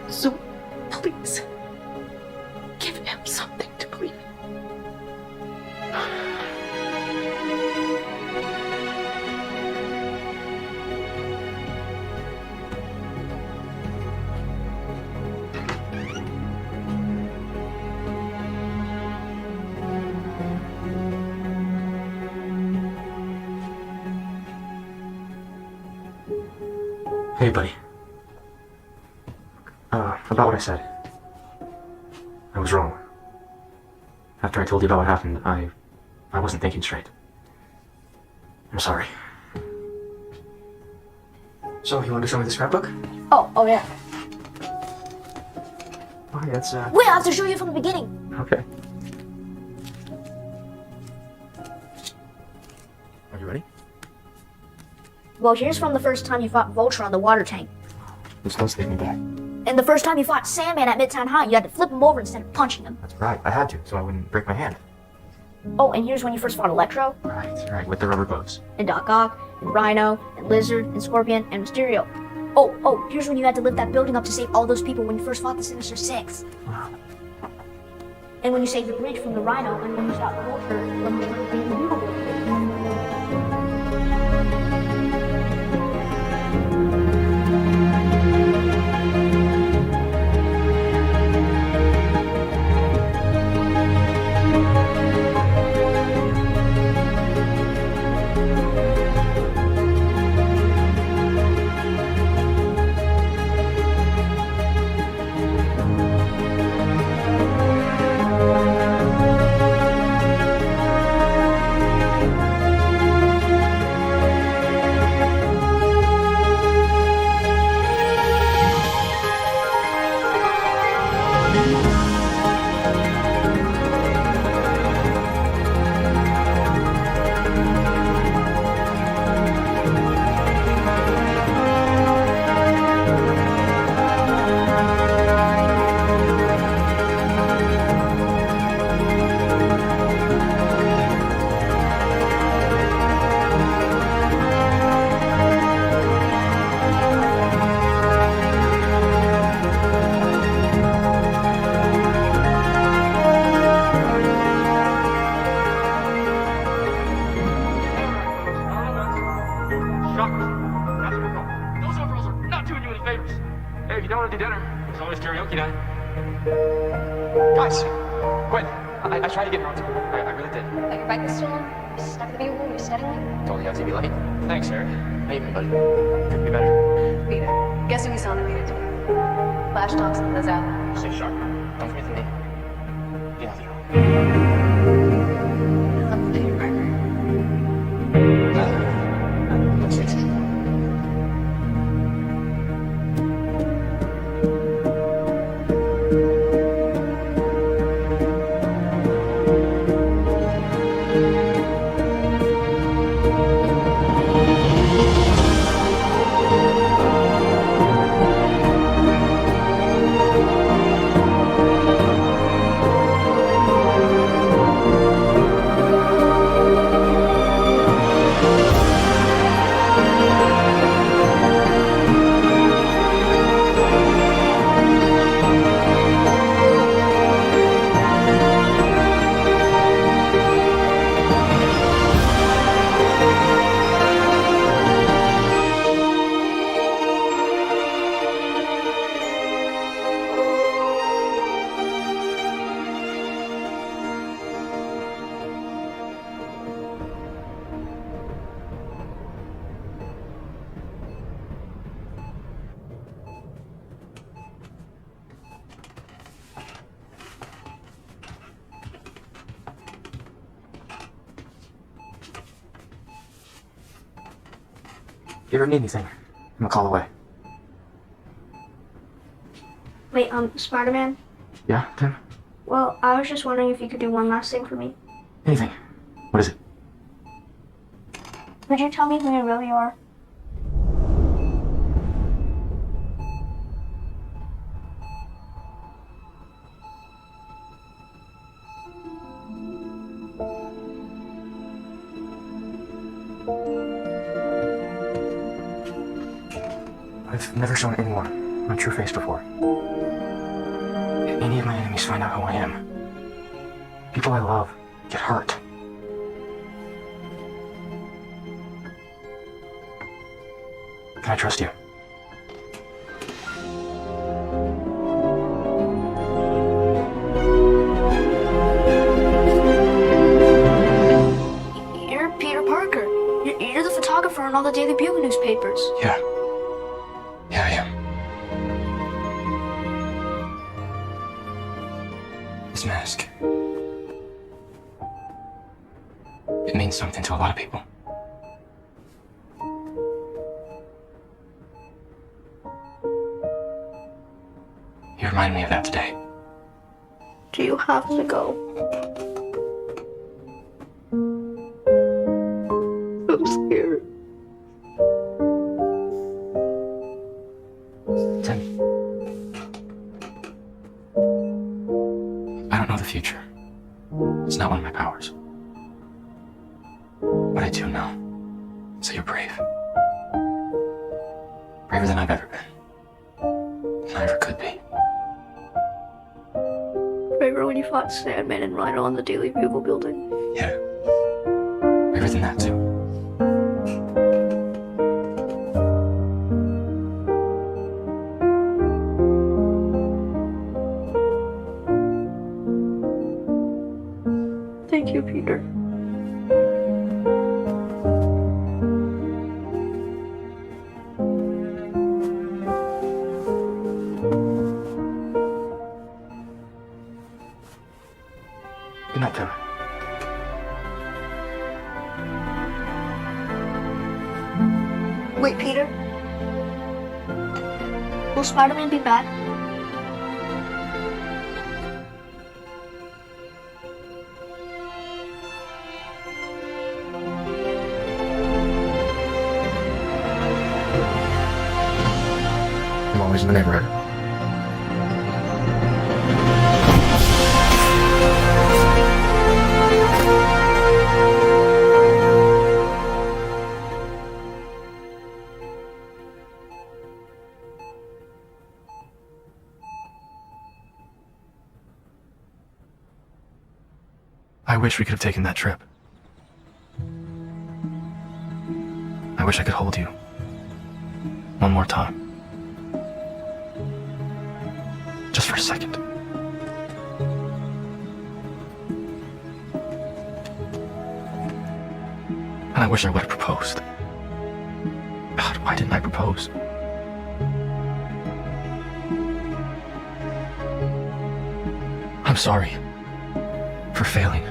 S9: So, please, give him something to believe in.
S2: Hey, buddy. About what I said. I was wrong. After I told you about what happened, I wasn't thinking straight. I'm sorry. So, you want to show me the scrapbook?
S10: Oh yeah.
S2: Oh, yeah, that's,
S10: Wait, I have to show you from the beginning.
S2: Okay. Are you ready?
S10: Well, here's from the first time you fought Vulture on the water tank.
S2: This does take me back.
S10: And the first time you fought Sandman at Midtown High, you had to flip him over instead of punching him.
S2: That's right. I had to, so I wouldn't break my hand.
S10: Oh, and here's when you first fought Electro,
S2: Right, with the rubber gloves.
S10: and Doc Ock, and Rhino, and Lizard, and Scorpion, and Mysterio. Oh, here's when you had to lift that building up to save all those people when you first fought the Sinister Six.
S2: Wow.
S10: And when you saved the bridge from the Rhino, and when you stopped Vulture from the Bugle.
S2: Shocker. That's your fault. Those overalls are not doing you any favors. Hey, if you don't want to do dinner, there's always karaoke night. Guys, Gwen, I tried to get her on TV. I really did.
S4: But your bike is still on? You're stuck in the bugle? You're studying?
S2: Told you how to be late. Thanks, Eric. How you been, buddy? Could be better.
S4: Peter, guess who we saw in the theater today? Flash Thompson, Liz Allen.
S2: Stay sharp. Don't forget the name. Be nothing wrong.
S4: I'm the Peter Parker.
S2: Let's fix it.
S1: If you ever need anything, I'm a call away.
S10: Wait, Spider-Man?
S1: Yeah, Tim?
S10: Well, I was just wondering if you could do one last thing for me.
S1: Anything. What is it?
S10: Would you tell me who you really are?
S1: I've never shown anyone my true face before. If any of my enemies find out who I am, people I love get hurt. Can I trust you?
S10: You're Peter Parker. You're the photographer on all the Daily Bugle newspapers.
S1: Yeah. Yeah, I am. This mask. It means something to a lot of people. You reminded me of that today.
S10: Do you have to go? I'm scared.
S1: Tim. I don't know the future. It's not one of my powers. What I do know is that you're brave. Braver than I've ever been. Than I ever could be.
S10: Braver when you fought Sandman and Rhino on the Daily Bugle building.
S1: Yeah. Braver than that, too.
S10: Thank you, Peter.
S1: Good night, Tim.
S10: Wait, Peter. Will Spider-Man be back?
S1: I'm always in the neighborhood. I wish we could have taken that trip. I I wish I could hold you. One more time. Just for a second. And I wish I would have proposed. God, why didn't I propose? I'm sorry for failing.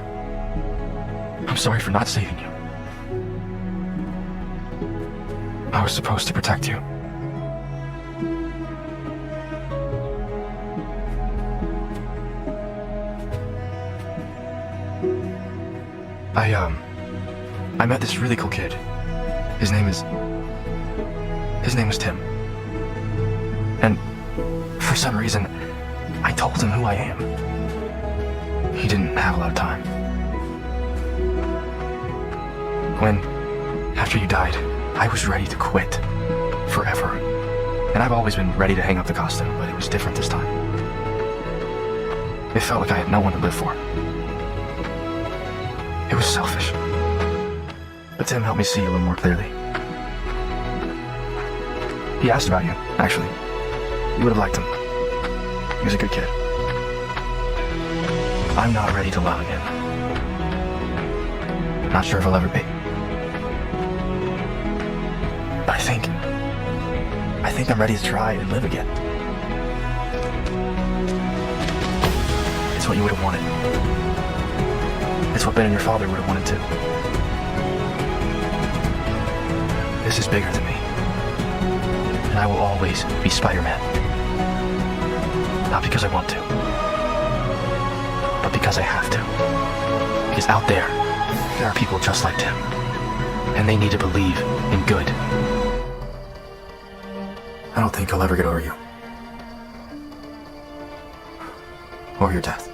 S1: I'm sorry for not saving you. I was supposed to protect you. I met this really cool kid. His name was Tim. And for some reason, I told him who I am. He didn't have a lot of time. When, after you died, I was ready to quit. Forever. And I've always been ready to hang up the costume, but it was different this time. It felt like I had no one to live for. It was selfish. But Tim helped me see a little more clearly. He asked about you, actually. You would have liked him. He was a good kid. I'm not ready to love again. Not sure if I'll ever be. But I think I'm ready to try and live again. It's what you would have wanted. It's what Ben and your father would have wanted too. This is bigger than me. And I will always be Spider-Man. Not because I want to, but because I have to. Because out there are people just like Tim. And they need to believe in good. I don't think I'll ever get over you. Or your death.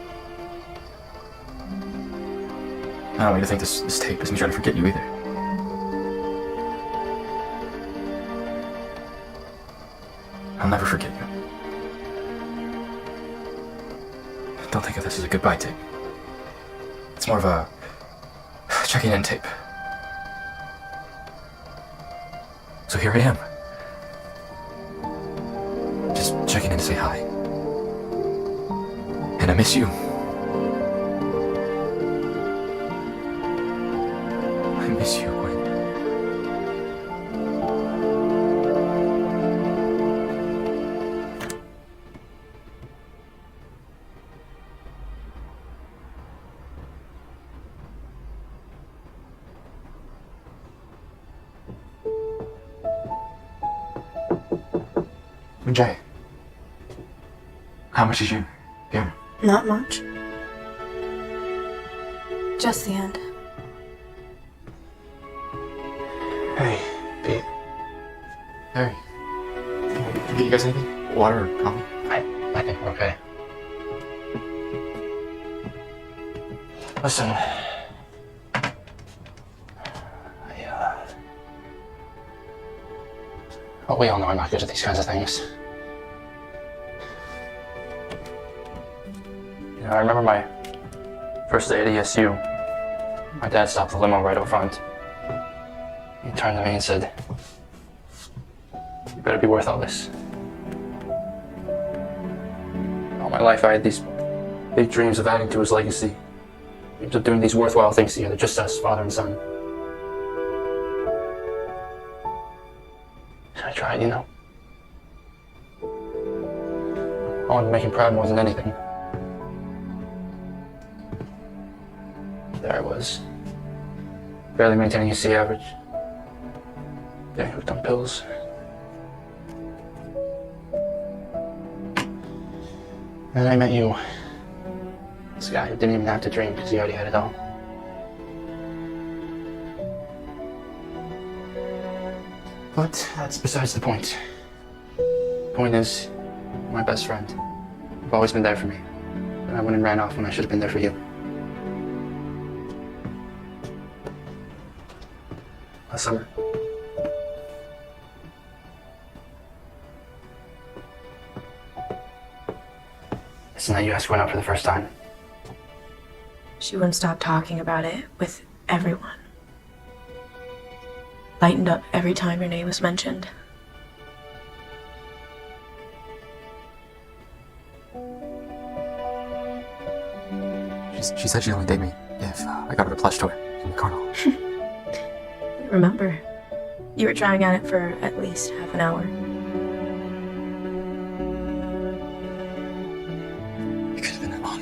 S1: I don't want you to think this tape isn't trying to forget you either. I'll never forget you. Don't think of this as a goodbye tape. It's more of a checking in tape. So here I am. Just checking in to say hi. And I miss you. I miss you, Gwen. Jay, how much did you give him?
S5: Not much. Just the end.
S2: Hey, Pete. Hey. Can you guys anything? Water or coffee? I think we're okay. Listen. Well, we all know I'm not good at these kinds of things. You know, I remember my first day at ESU. My dad stopped the limo right up front. He turned to me and said, "You better be worth all this." All my life I had these big dreams of adding to his legacy. Dreams of doing these worthwhile things together, just us, father and son. I tried, you know. I wanted to make him proud more than anything. There I was, barely maintaining a C average, getting hooked on pills. And then I met you. This guy who didn't even have to dream because he already had it all. But that's besides the point. The point is, you're my best friend. You've always been there for me. And I went and ran off when I should have been there for you. Last summer. It's the night you asked Gwen out for the first time.
S5: She wouldn't stop talking about it with everyone. lightened up every time your name was mentioned.
S2: She said she'd only date me if I got her a plush toy from the carnival.
S5: Remember, you were trying at it for at least half an hour.
S2: It could have been that long.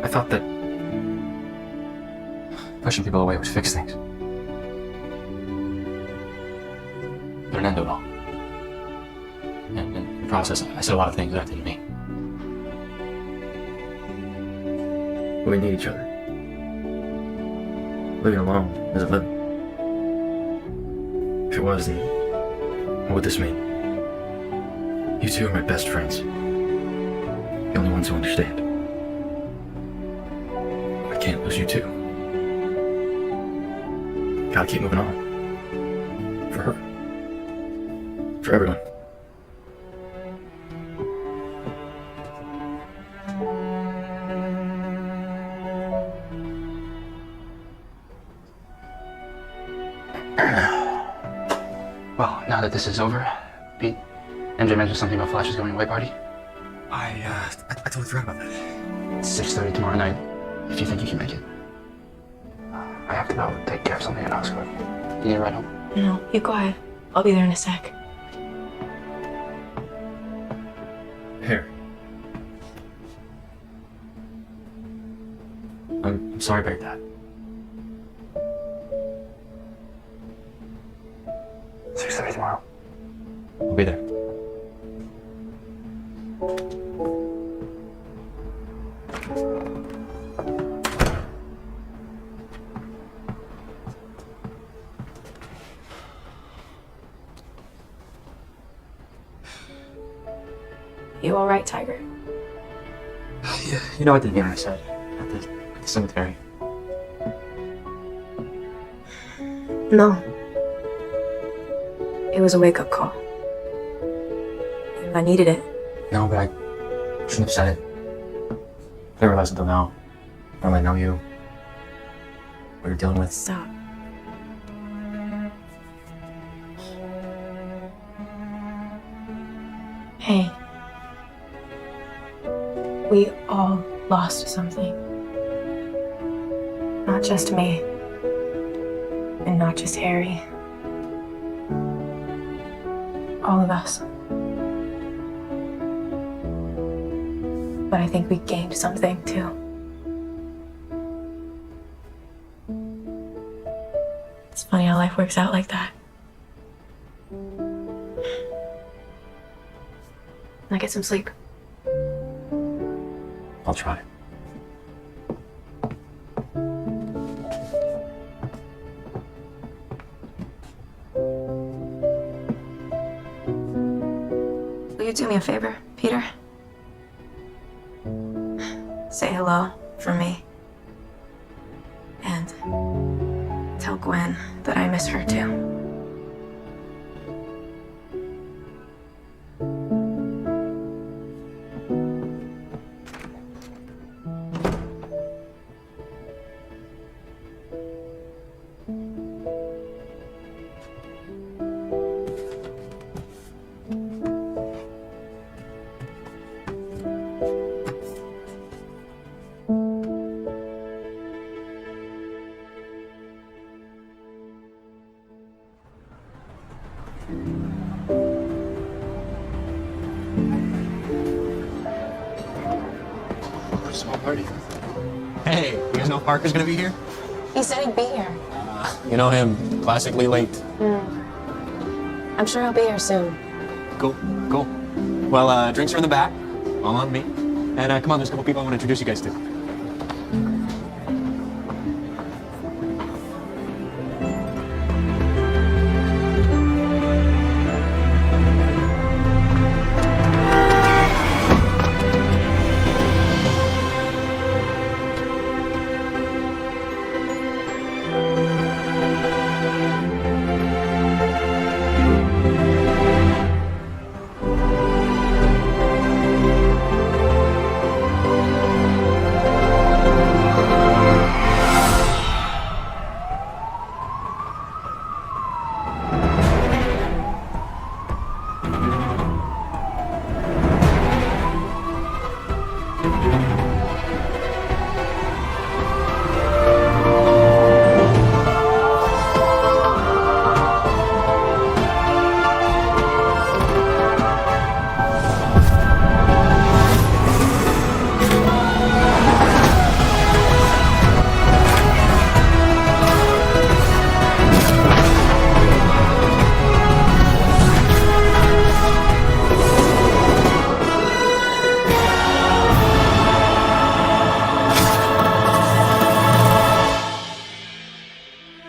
S2: I thought that pushing people away would fix things. Put an end to it all. And in the process, I said a lot of things that I didn't mean. We need each other. Living alone isn't living. If it was, then what would this mean? You two are my best friends. The only ones who understand. I can't lose you two. Gotta keep moving on. For her. For everyone. Well, now that this is over, Pete, MJ mentioned something about Flash's going away party. I totally forgot about that. It's 6:30 tomorrow night, if you think you can make it. I have to go take care of something in Oxford. You need a ride home?
S5: No, you go ahead. I'll be there in a sec.
S2: Here. I'm sorry about that. 6:30 tomorrow. I'll be there.
S5: You all right, Tiger?
S2: Yeah, you know what the I said at the cemetery.
S5: No. It was a wake-up call. And I needed it.
S2: No, but I shouldn't have said it. I didn't realize until now. I don't really know you. What you're dealing with.
S5: Stop. Hey. We all lost something. Not just me. And not just Harry. All of us. But I think we gained something too. It's funny how life works out like that. Now get some sleep.
S2: I'll try.
S5: Will you do me a favor, Peter? Say hello for me. And tell Gwen that I miss her too.
S2: Small party.
S8: Hey, you guys know Parker's gonna be here?
S5: He said he'd be here.
S8: You know him, classically late.
S5: I'm sure he'll be here soon.
S8: Cool, cool. Well, drinks are in the back, all on me. And come on, there's a couple people I want to introduce you guys to.